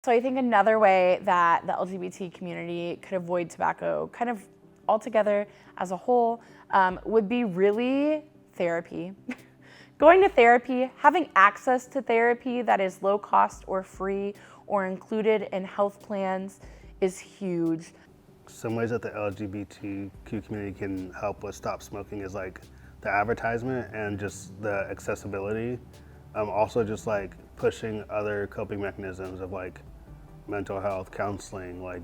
So I think another way that the LGBT community could avoid tobacco kind of altogether as a whole would be really therapy. Going to therapy, having access to therapy that is low cost or free or included in health plans is huge. Some ways that the LGBTQ community can help with stop smoking is like the advertisement and just the accessibility. Also just like pushing other coping mechanisms of like mental health, counseling, like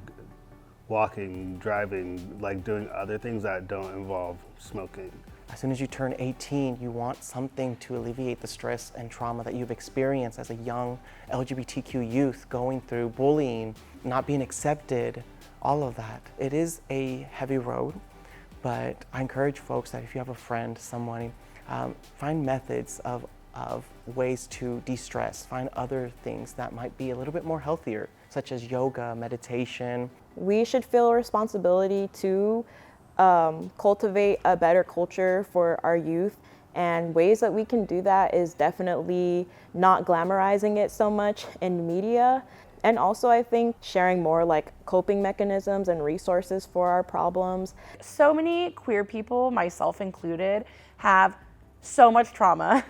walking, driving, like doing other things that don't involve smoking. As soon as you turn 18, you want something to alleviate the stress and trauma that you've experienced as a young LGBTQ youth, going through bullying, not being accepted, all of that. It is a heavy road, but I encourage folks that if you have a friend, someone, find methods of ways to de-stress, find other things that might be a little bit more healthier, such as yoga, meditation. We should feel a responsibility to cultivate a better culture for our youth, and ways that we can do that is definitely not glamorizing it so much in media, and also I think sharing more like coping mechanisms and resources for our problems. So many queer people, myself included, have so much trauma.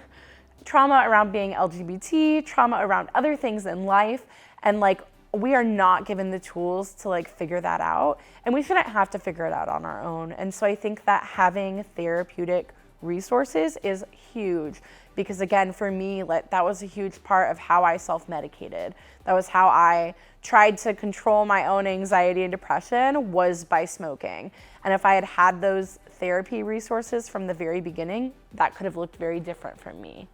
Trauma around being LGBT, trauma around other things in life, and like we are not given the tools to like figure that out, and we shouldn't have to figure it out on our own. And so I think that having therapeutic resources is huge, because again, for me, like that was a huge part of how I self-medicated. That was how I tried to control my own anxiety and depression, was by smoking. And if I had had those therapy resources from the very beginning, that could have looked very different for me.